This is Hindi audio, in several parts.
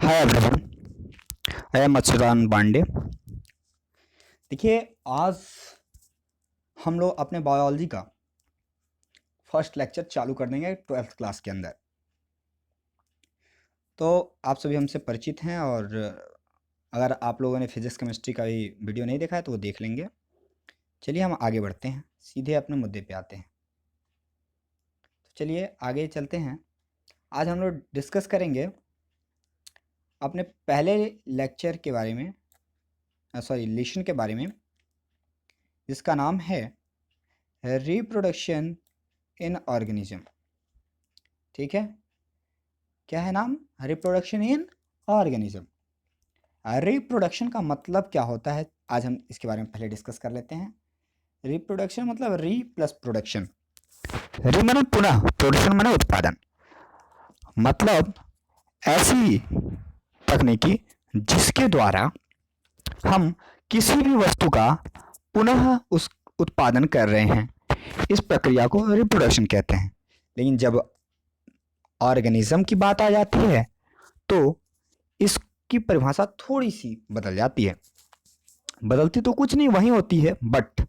Hi everyone, I am Achyutanand Pandey. देखिए, आज हम लोग अपने बायोलॉजी का फर्स्ट लेक्चर चालू कर देंगे 12th क्लास के अंदर। तो आप सभी हमसे परिचित हैं और अगर आप लोगों ने फिजिक्स केमिस्ट्री का भी वीडियो नहीं देखा है तो वो देख लेंगे। चलिए हम आगे बढ़ते हैं, सीधे अपने मुद्दे पे आते हैं। तो चलिए आगे चलते हैं। आज हम लोग डिस्कस करेंगे अपने पहले लेक्चर के बारे में, लेसन के बारे में, जिसका नाम है रिप्रोडक्शन इन ऑर्गेनिज्म। ठीक है, क्या है नाम? Reproduction in organism. रिप्रोडक्शन का मतलब क्या होता है, आज हम इसके बारे में पहले डिस्कस कर लेते हैं। रिप्रोडक्शन मतलब री प्लस प्रोडक्शन। री माने पुनः, प्रोडक्शन माने उत्पादन। मतलब ऐसी तकनीकी जिसके द्वारा हम किसी भी वस्तु का पुनः उस उत्पादन कर रहे हैं, इस प्रक्रिया को रिप्रोडक्शन कहते हैं। लेकिन जब ऑर्गेनिज्म की बात आ जाती है तो इसकी परिभाषा थोड़ी सी बदल जाती है। बदलती तो कुछ नहीं वही होती है, बट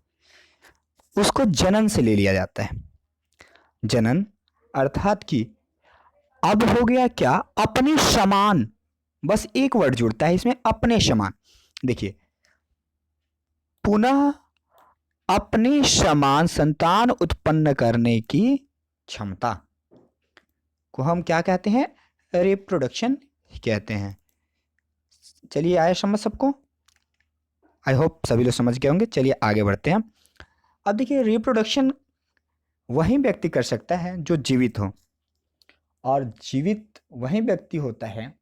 उसको जनन से ले लिया जाता है। जनन अर्थात कि अब हो गया क्या, अपने समान। बस एक वर्ड जुड़ता है इसमें, अपने समान। देखिए, पुनः अपने समान संतान उत्पन्न करने की क्षमता को हम क्या कहते हैं? रिप्रोडक्शन कहते हैं। चलिए आया समझ सबको? आई होप सभी लोग समझ गए होंगे। चलिए आगे बढ़ते हैं। अब देखिए, रिप्रोडक्शन वही व्यक्ति कर सकता है जो जीवित हो, और जीवित वही व्यक्ति होता है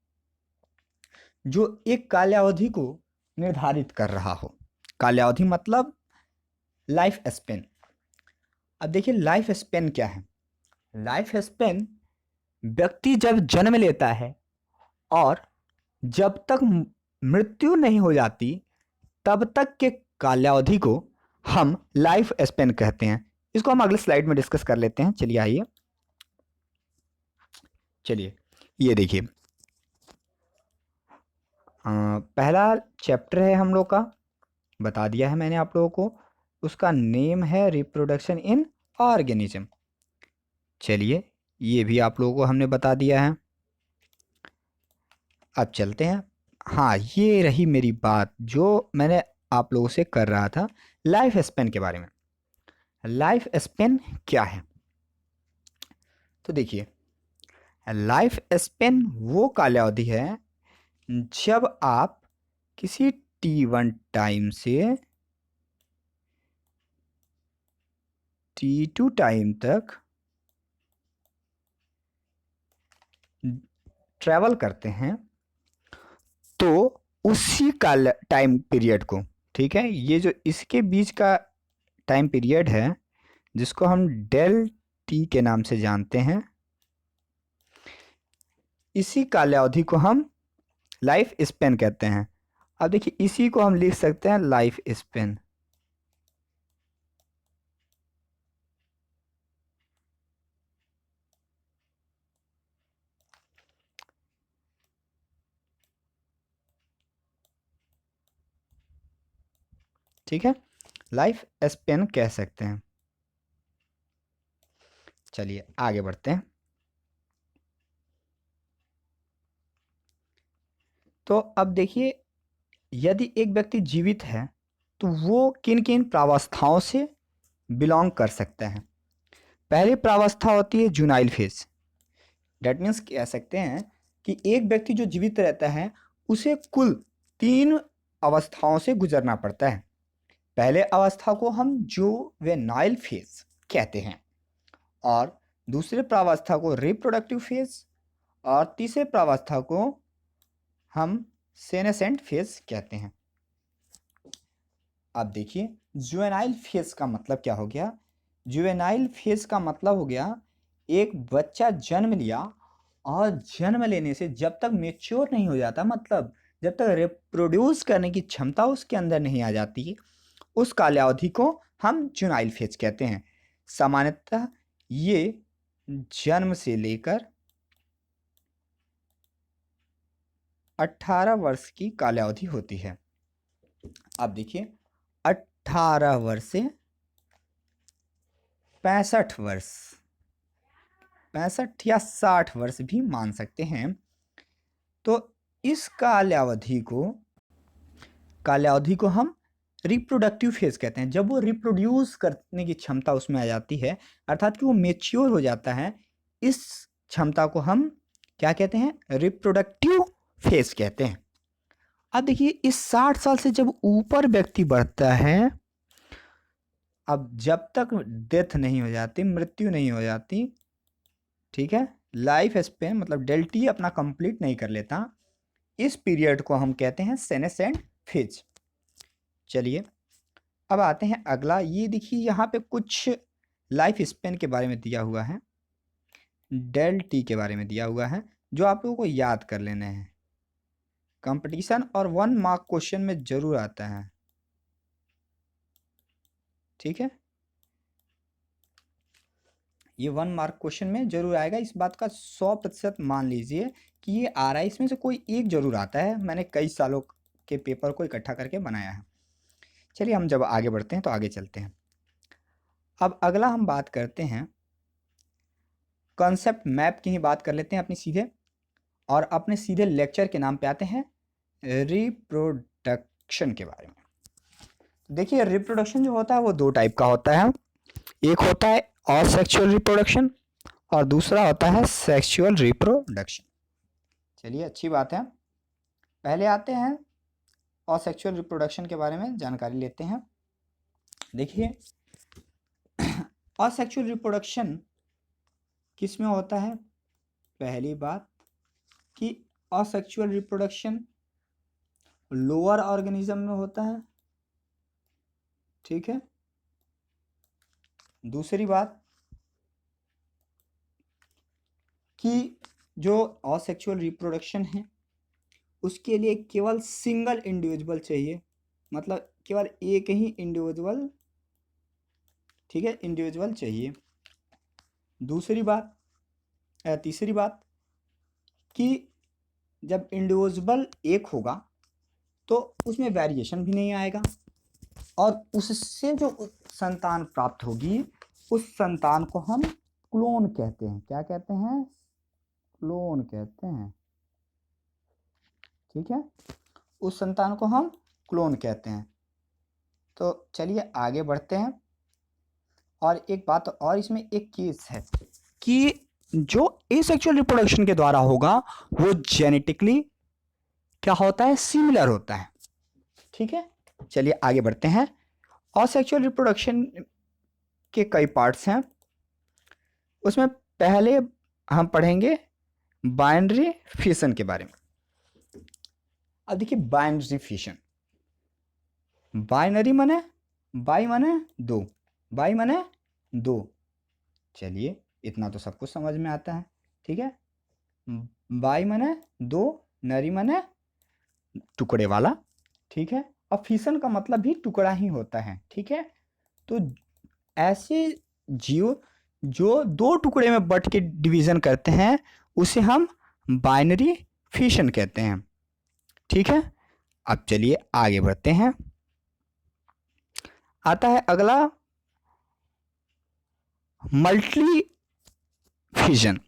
जो एक कालावधि को निर्धारित कर रहा हो। कालावधि मतलब लाइफ स्पेन। अब देखिए, लाइफ स्पेन क्या है? लाइफ स्पेन व्यक्ति जब जन्म लेता है और जब तक मृत्यु नहीं हो जाती तब तक के कालावधि को हम लाइफ स्पेन कहते हैं। इसको हम अगले स्लाइड में डिस्कस कर लेते हैं। चलिए आइए, चलिए ये देखिए, पहला चैप्टर है हम लोग का, बता दिया है मैंने आप लोगों को। उसका नेम है रिप्रोडक्शन इन ऑर्गेनिज्म। चलिए ये भी आप लोगों को हमने बता दिया है। अब चलते हैं। हाँ, ये रही मेरी बात जो मैंने आप लोगों से कर रहा था, लाइफ स्पेन के बारे में। लाइफ स्पेन क्या है? तो देखिए, लाइफ स्पेन वो कालावधि है जब आप किसी T1 टाइम से T2 टाइम तक ट्रैवल करते हैं तो उसी काल टाइम पीरियड को, ठीक है, ये जो इसके बीच का टाइम पीरियड है जिसको हम डेल टी के नाम से जानते हैं, इसी कालावधि को हम लाइफ स्पेन कहते हैं। अब देखिए, इसी को हम लिख सकते हैं लाइफ स्पेन। ठीक है, लाइफ स्पेन कह सकते हैं। चलिए आगे बढ़ते हैं। तो अब देखिए, यदि एक व्यक्ति जीवित है तो वो किन किन प्रावस्थाओं से बिलोंग कर सकता है। पहली प्रावस्था होती है जुनाइल फेज। डेट मीन्स कह सकते हैं कि एक व्यक्ति जो जीवित रहता है उसे कुल 3 अवस्थाओं से गुजरना पड़ता है। पहले अवस्था को हम जुवेनाइल फेज कहते हैं, और दूसरे प्रावस्था को रिप्रोडक्टिव फेज, और तीसरे प्रावस्था को हम सेनेसेंट फेज कहते हैं। अब देखिए, जुवेनाइल फेज का मतलब क्या हो गया? जुवेनाइल फेज का मतलब हो गया, एक बच्चा जन्म लिया और जन्म लेने से जब तक मेच्योर नहीं हो जाता, मतलब जब तक रिप्रोड्यूस करने की क्षमता उसके अंदर नहीं आ जाती, उस कालावधि को हम जुवेनाइल फेज कहते हैं। सामान्यतः ये जन्म से लेकर 18 वर्ष की कालावधि होती है। अब देखिए 18 वर्ष से 65 वर्ष, 65 या 60 वर्ष भी मान सकते हैं। तो इस कालावधि को हम रिप्रोडक्टिव फेज कहते हैं। जब वो रिप्रोड्यूस करने की क्षमता उसमें आ जाती है, अर्थात कि वो मेच्योर हो जाता है, इस क्षमता को हम क्या कहते हैं? रिप्रोडक्टिव फेज कहते हैं। अब देखिए इस 60 साल से जब ऊपर व्यक्ति बढ़ता है, अब जब तक डेथ नहीं हो जाती, मृत्यु नहीं हो जाती, ठीक है, लाइफ स्पेन मतलब डेल्टी अपना कंप्लीट नहीं कर लेता, इस पीरियड को हम कहते हैं सेनेसेंट फेज। चलिए अब आते हैं अगला। ये देखिए यहाँ पे कुछ लाइफ स्पेन के बारे में दिया हुआ है, डेल टी के बारे में दिया हुआ है, जो आप लोगों को याद कर लेने हैं। कंपटीशन और 1 मार्क क्वेश्चन में जरूर आता है, ठीक है, ये 1 मार्क क्वेश्चन में जरूर आएगा। इस बात का 100% मान लीजिए कि ये आ रहा है, इसमें से कोई एक जरूर आता है। मैंने कई सालों के पेपर को इकट्ठा करके बनाया है। चलिए हम जब आगे बढ़ते हैं तो आगे चलते हैं। अब अगला हम बात करते हैं कॉन्सेप्ट मैप की ही बात कर लेते हैं अपनी सीधे, और अपने सीधे लेक्चर के नाम पे आते हैं रिप्रोडक्शन के बारे में। देखिए रिप्रोडक्शन जो होता है वो 2 टाइप का होता है। एक होता है असेक्सुअल रिप्रोडक्शन और दूसरा होता है सेक्सुअल रिप्रोडक्शन। चलिए अच्छी बात है, पहले आते हैं असेक्सुअल रिप्रोडक्शन के बारे में जानकारी लेते हैं। देखिए असेक्सुअल रिप्रोडक्शन किस में होता है? पहली बात कि असेक्सुअल रिप्रोडक्शन लोअर ऑर्गेनिज्म में होता है, ठीक है। दूसरी बात कि जो असेक्सुअल रिप्रोडक्शन है उसके लिए केवल सिंगल इंडिविजुअल चाहिए, मतलब केवल एक ही इंडिविजुअल, ठीक है, इंडिविजुअल चाहिए। तीसरी बात कि जब इंडिविजुअल एक होगा तो उसमें वेरिएशन भी नहीं आएगा, और उससे जो संतान प्राप्त होगी उस संतान को हम क्लोन कहते हैं। क्या कहते हैं? क्लोन कहते हैं, ठीक है, उस संतान को हम क्लोन कहते हैं। तो चलिए आगे बढ़ते हैं। और एक बात और इसमें एक केस है कि जो एसेक्सुअल रिप्रोडक्शन के द्वारा होगा वो जेनेटिकली क्या होता है? सिमिलर होता है, ठीक है। चलिए आगे बढ़ते हैं। असेक्सुअल रिप्रोडक्शन के कई पार्ट्स हैं, उसमें पहले हम पढ़ेंगे बाइनरी फिशन के बारे में। अब देखिए बाइनरी फिशन, बाइनरी माने बाई माने 2, बाई माने 2। चलिए इतना तो सब कुछ समझ में आता है, ठीक है। बाई माने 2, नरी माने टुकड़े वाला, ठीक है, और फिशन का मतलब भी टुकड़ा ही होता है, ठीक है। तो ऐसे जीव जो 2 टुकड़े में बट के डिवीजन करते हैं उसे हम बाइनरी फिशन कहते हैं, ठीक है। अब चलिए आगे बढ़ते हैं। आता है अगला मल्टी फिशन।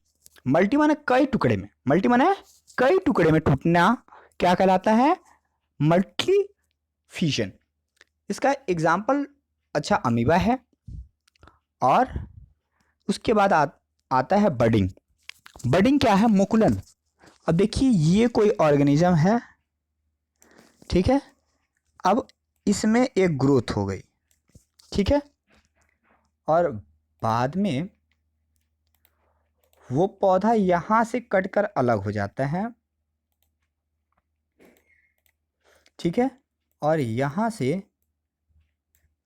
मल्टी माने कई टुकड़े में, मल्टी माने कई टुकड़े में टूटना क्या कहलाता है? Multi fission. इसका एग्जाम्पल अच्छा अमीबा है, और उसके बाद आता है बडिंग। बडिंग क्या है? मुकुलन। अब देखिए ये कोई ऑर्गेनिज्म है, ठीक है, अब इसमें एक ग्रोथ हो गई, ठीक है, और बाद में वो पौधा यहां से कटकर अलग हो जाता है, ठीक है, और यहां से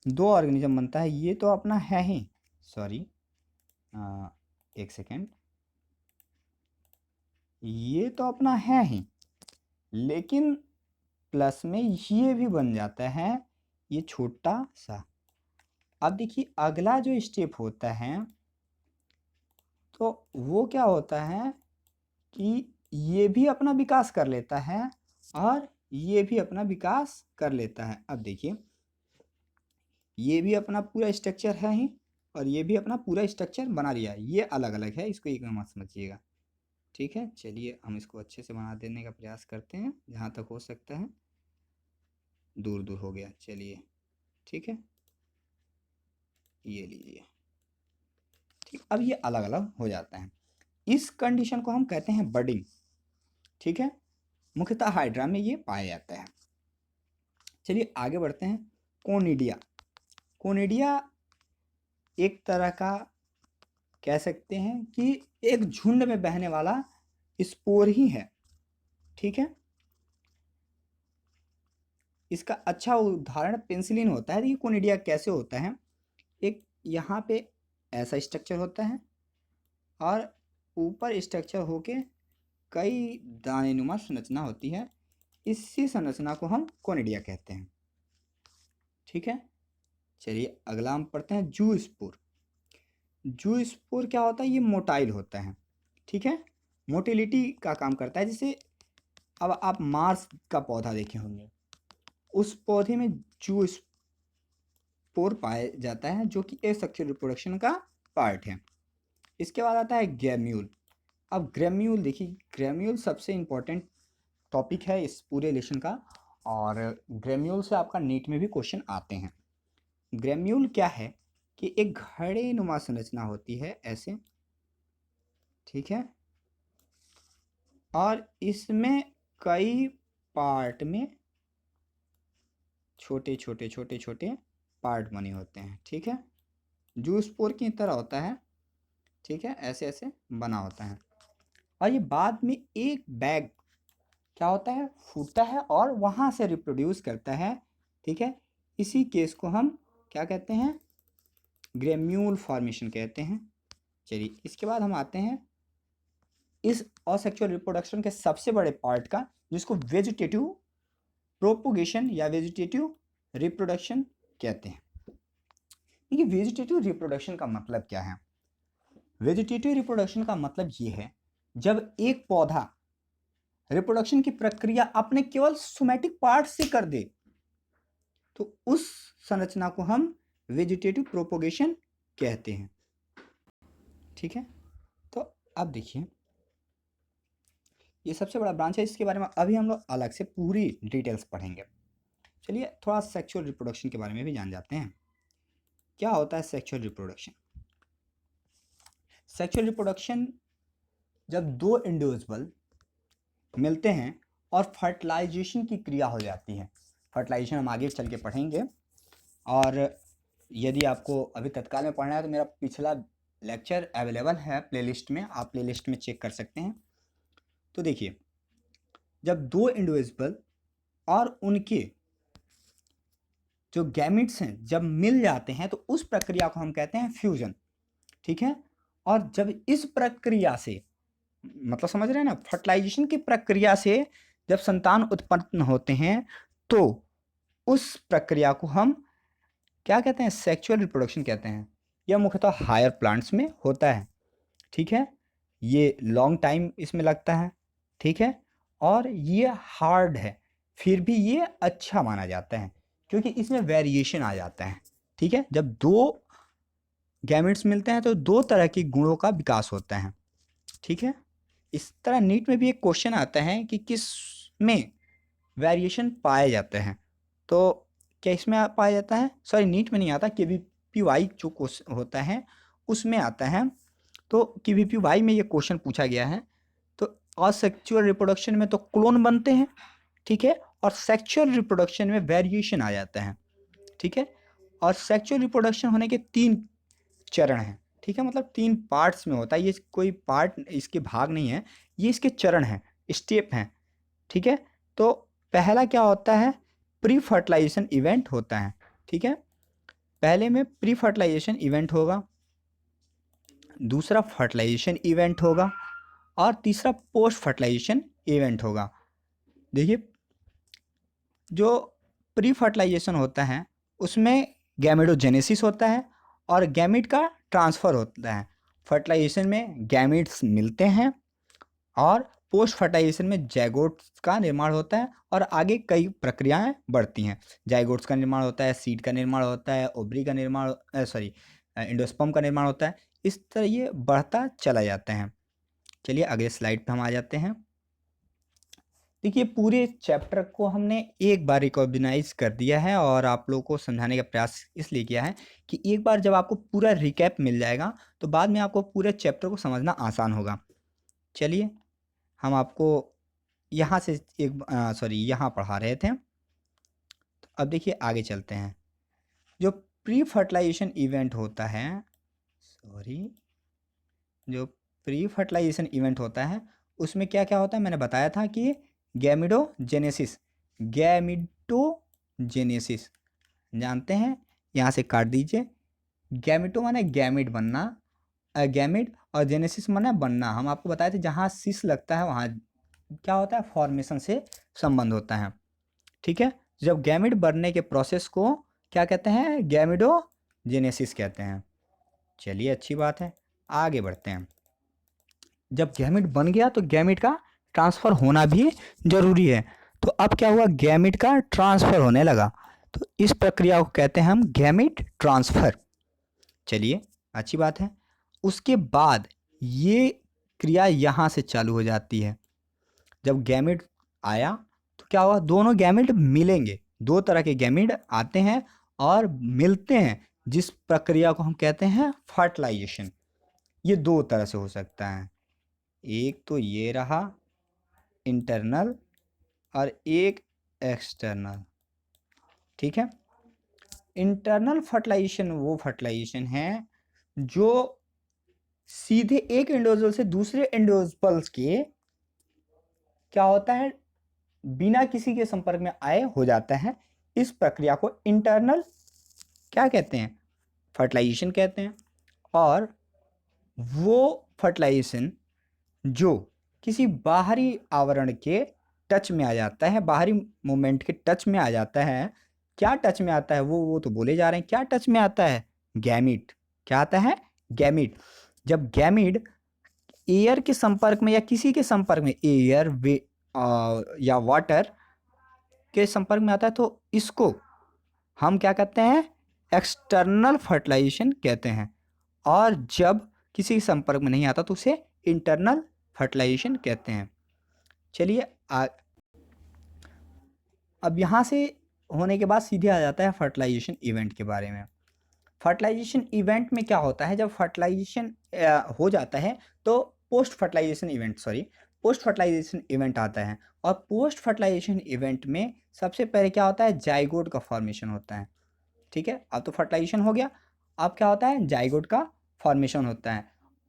2 ऑर्गेनिज्म बनता है। ये तो अपना है ही, सॉरी एक सेकेंड, ये तो अपना है ही, लेकिन प्लस में ये भी बन जाता है, ये छोटा सा। अब देखिए अगला जो स्टेप होता है तो वो क्या होता है कि ये भी अपना विकास कर लेता है, और ये भी अपना विकास कर लेता है। अब देखिए, ये भी अपना पूरा स्ट्रक्चर है ही, और ये भी अपना पूरा स्ट्रक्चर बना लिया है। ये अलग अलग है, इसको एक में मत समझिएगा। ठीक है, चलिए हम इसको अच्छे से बना देने का प्रयास करते हैं जहाँ तक हो सकता है। दूर दूर हो गया, चलिए ठीक है, ये लीजिए। ठीक, अब ये अलग अलग हो जाता है। इस कंडीशन को हम कहते हैं बडिंग। ठीक है, मुख्यतः हाइड्रा में ये पाया जाता है। चलिए आगे बढ़ते हैं। कोनिडिया। कोनिडिया एक तरह का कह सकते हैं कि एक झुंड में बहने वाला स्पोर ही है। ठीक है, इसका अच्छा उदाहरण पेंसिलिन होता है। देखिए कोनिडिया कैसे होता है, एक यहाँ पे ऐसा स्ट्रक्चर होता है और ऊपर स्ट्रक्चर होके कई दानेनुमा संरचना होती है। इसी संरचना को हम कोनिडिया कहते हैं। ठीक है, चलिए अगला हम पढ़ते हैं जू स्पोर। जू स्पोर क्या होता है, ये मोटाइल होता है। ठीक है, मोटिलिटी का काम करता है। जैसे अब आप मार्स का पौधा देखे होंगे, उस पौधे में जू स्पोर पाया जाता है, जो कि एसेक्सुअल रिप्रोडक्शन का पार्ट है। इसके बाद आता है ग्रेम्यूल। अब ग्रेम्यूल देखिए, ग्रेम्यूल सबसे इम्पोर्टेंट टॉपिक है इस पूरे लेसन का, और ग्रेम्यूल से आपका नीट में भी क्वेश्चन आते हैं। ग्रेम्यूल क्या है कि एक घड़े नुमा संरचना होती है ऐसे। ठीक है, और इसमें कई पार्ट में छोटे छोटे छोटे छोटे पार्ट बने होते हैं। ठीक है, जू स्पोर की तरह होता है। ठीक है, ऐसे ऐसे बना होता है, और ये बाद में एक बैग क्या होता है, फूटता है और वहाँ से रिप्रोड्यूस करता है। ठीक है, इसी केस को हम क्या कहते हैं, ग्रेम्यूल फॉर्मेशन कहते हैं। चलिए इसके बाद हम आते हैं इस असेक्सुअल रिप्रोडक्शन के सबसे बड़े पार्ट का, जिसको वेजिटेटिव प्रोपोगेशन या वेजिटेटिव रिप्रोडक्शन कहते हैं। देखिए वेजिटेटिव रिप्रोडक्शन का मतलब क्या है। वेजिटेटिव रिप्रोडक्शन का मतलब ये है, जब एक पौधा रिप्रोडक्शन की प्रक्रिया अपने केवल सोमैटिक पार्ट से कर दे, तो उस संरचना को हम वेजिटेटिव प्रोपोगेशन कहते हैं। ठीक है, तो अब देखिए ये सबसे बड़ा ब्रांच है, इसके बारे में अभी हम लोग अलग से पूरी डिटेल्स पढ़ेंगे। चलिए थोड़ा सेक्सुअल रिप्रोडक्शन के बारे में भी जान जाते हैं। क्या होता है सेक्सुअल रिप्रोडक्शन। सेक्सुअल रिप्रोडक्शन जब दो इंडिविजुअल मिलते हैं और फर्टिलाइजेशन की क्रिया हो जाती है। फर्टिलाइजेशन हम आगे चल के पढ़ेंगे, और यदि आपको अभी तत्काल में पढ़ना है तो मेरा पिछला लेक्चर अवेलेबल है प्लेलिस्ट में, आप प्लेलिस्ट में चेक कर सकते हैं। तो देखिए जब दो इंडिविजुअल और उनके जो गैमेट्स हैं जब मिल जाते हैं, तो उस प्रक्रिया को हम कहते हैं फ्यूजन। ठीक है, और जब इस प्रक्रिया से, मतलब समझ रहे हैं ना, फर्टिलाइजेशन की प्रक्रिया से जब संतान उत्पन्न होते हैं, तो उस प्रक्रिया को हम क्या कहते हैं, सेक्सुअल रिप्रोडक्शन कहते हैं। यह मुख्यतः हायर प्लांट्स में होता है। ठीक है, ये लॉन्ग टाइम इसमें लगता है। ठीक है, और ये हार्ड है, फिर भी ये अच्छा माना जाता है क्योंकि इसमें वेरिएशन आ जाता है। ठीक है, जब दो गैमेट्स मिलते हैं तो दो तरह के गुणों का विकास होता है। ठीक है, इस तरह नीट में भी एक क्वेश्चन आता है कि किस में वेरिएशन पाया जाता है, तो क्या इसमें पाया जाता है, सॉरी नीट में नहीं आता, KVPY जो क्वेश्चन होता है उसमें आता है। तो KVPY में ये क्वेश्चन पूछा गया है। तो असेक्सुअल रिप्रोडक्शन में तो क्लोन बनते हैं। ठीक है, और सेक्सुअल रिप्रोडक्शन में वेरिएशन आ जाता है। ठीक है, और सेक्सुअल रिप्रोडक्शन होने के 3 चरण हैं। ठीक है, मतलब 3 पार्ट्स में होता है, ये कोई पार्ट इसके भाग नहीं है, ये इसके चरण हैं, स्टेप हैं। ठीक है, तो पहला क्या होता है, प्री फर्टिलाइजेशन इवेंट होता है। ठीक है, पहले में प्री फर्टिलाइजेशन इवेंट होगा, दूसरा फर्टिलाइजेशन इवेंट होगा, और तीसरा पोस्ट फर्टिलाइजेशन इवेंट होगा। देखिए जो प्री फर्टिलाइजेशन होता है उसमें गैमेटोजेनेसिस होता है और गैमेट का ट्रांसफ़र होता है। फर्टिलाइजेशन में गैमेट्स मिलते हैं और पोस्ट फर्टिलाइजेशन में जाइगोट्स का निर्माण होता है और आगे कई प्रक्रियाएं बढ़ती हैं। जाइगोट्स का निर्माण होता है, सीड का निर्माण होता है, ओवरी का निर्माण एंडोस्पर्म का निर्माण होता है। इस तरह ये बढ़ता चला जाता है। चलिए अगले स्लाइड पे हम आ जाते हैं। देखिए पूरे चैप्टर को हमने एक बार रिकॉग्नाइज कर दिया है और आप लोगों को समझाने का प्रयास इसलिए किया है कि एक बार जब आपको पूरा रिकैप मिल जाएगा तो बाद में आपको पूरे चैप्टर को समझना आसान होगा। चलिए हम आपको यहाँ से यहाँ पढ़ा रहे थे, तो अब देखिए आगे चलते हैं। जो प्री फर्टिलाइजेशन इवेंट होता है, जो प्री फर्टिलाइजेशन इवेंट होता है उसमें क्या क्या होता है, मैंने बताया था कि गैमिडोजेनेसिस जानते हैं, यहाँ से काट दीजिए। गैमिटो माने गैमिड बनना, गैमिड, और जेनेसिस माने बनना। हम आपको बताए थे जहाँ सिस लगता है वहाँ क्या होता है, फॉर्मेशन से संबंध होता है। ठीक है, जब गैमिड बनने के प्रोसेस को क्या कहते हैं, गैमिडोजेनेसिस कहते हैं। चलिए अच्छी बात है, आगे बढ़ते हैं। जब गैमिड बन गया तो गैमिड का ट्रांसफ़र होना भी ज़रूरी है। तो अब क्या हुआ, गैमिड का ट्रांसफ़र होने लगा, तो इस प्रक्रिया को कहते हैं हम गैमिड ट्रांसफ़र। चलिए अच्छी बात है। उसके बाद ये क्रिया यहाँ से चालू हो जाती है। जब गैमिड आया तो क्या हुआ, दोनों गैमिड मिलेंगे, दो तरह के गैमिड आते हैं और मिलते हैं, जिस प्रक्रिया को हम कहते हैं फर्टिलाइजेशन। ये दो तरह से हो सकता है, एक तो ये रहा इंटरनल और एक एक्सटर्नल। ठीक है, इंटरनल फर्टिलाइजेशन वो फर्टिलाइजेशन है जो सीधे एक इंडिविजुअल से दूसरे इंडिविजुअल्स के क्या होता है, बिना किसी के संपर्क में आए हो जाता है। इस प्रक्रिया को इंटरनल क्या कहते हैं, फर्टिलाइजेशन कहते हैं। और वो फर्टिलाइजेशन जो किसी बाहरी आवरण के टच में आ जाता है, बाहरी मूवमेंट के टच में आ जाता है। क्या टच में आता है, वो तो बोले जा रहे हैं, क्या टच में आता है, गैमीट। क्या आता है, गैमीट। जब गैमीट एयर के संपर्क में या किसी के संपर्क में, एयर या वाटर के संपर्क में आता है, तो इसको हम क्या कहते हैं, एक्सटर्नल फर्टिलाइजेशन कहते हैं। और जब किसी संपर्क में नहीं आता तो उसे इंटरनल फर्टिलाइजेशन कहते हैं। चलिए अब यहाँ से होने के बाद सीधे आ जाता है फर्टिलाइजेशन इवेंट के बारे में। फर्टिलाइजेशन इवेंट में क्या होता है, जब फर्टिलाइजेशन हो जाता है तो पोस्ट फर्टिलाइजेशन इवेंट आता है। और पोस्ट फर्टिलाइजेशन इवेंट में सबसे पहले क्या होता है, जाइगोट का फॉर्मेशन होता है। ठीक है, अब तो फर्टिलाइजेशन हो गया, अब क्या होता है, जाइगोट का फॉर्मेशन होता है।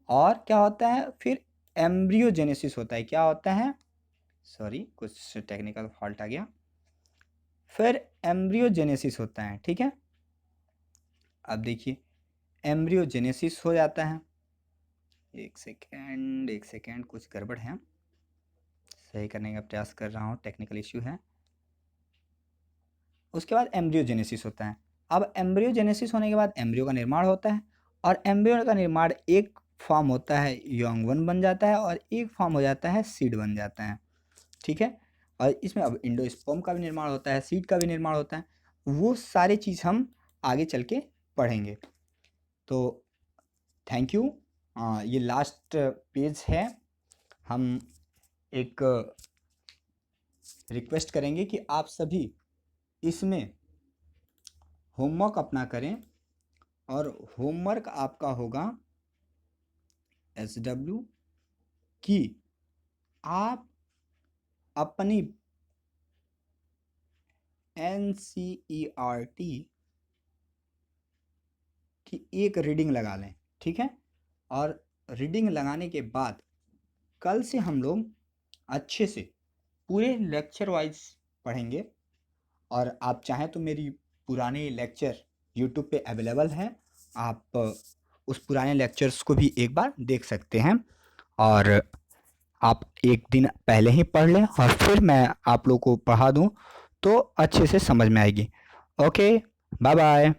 और क्या होता है, फिर एम्ब्रियोजेनेसिस होता है। क्या होता है, कुछ टेक्निकल फॉल्ट आ गया, फिर एम्ब्रियोजेनेसिस होता है। ठीक है, अब देखिए एम्ब्रियोजेनेसिस हो जाता है। एक सेकेंड कुछ गड़बड़ है, सही करने का प्रयास कर रहा हूँ, टेक्निकल इश्यू है। उसके बाद एम्ब्रियोजेनेसिस होता है। अब एम्ब्रियोजेनेसिस होने के बाद एम्ब्रियो का निर्माण होता है, और एम्ब्रियो का निर्माण एक फॉर्म होता है, यंग वन बन जाता है, और एक फॉर्म हो जाता है, सीड बन जाता है। ठीक है, और इसमें अब एंडोस्पर्म का भी निर्माण होता है, सीड का भी निर्माण होता है। वो सारी चीज़ हम आगे चल के पढ़ेंगे। तो थैंक यू। ये लास्ट पेज है। हम एक रिक्वेस्ट करेंगे कि आप सभी इसमें होमवर्क अपना करें, और होमवर्क आपका होगा SW कि आप अपनी NCERT की एक रीडिंग लगा लें। ठीक है, और रीडिंग लगाने के बाद कल से हम लोग अच्छे से पूरे लेक्चर वाइज पढ़ेंगे। और आप चाहें तो मेरी पुराने लेक्चर यूट्यूब पे अवेलेबल हैं, आप उस पुराने लेक्चर्स को भी एक बार देख सकते हैं। और आप एक दिन पहले ही पढ़ लें और फिर मैं आप लोग को पढ़ा दूं तो अच्छे से समझ में आएगी। Okay, bye bye.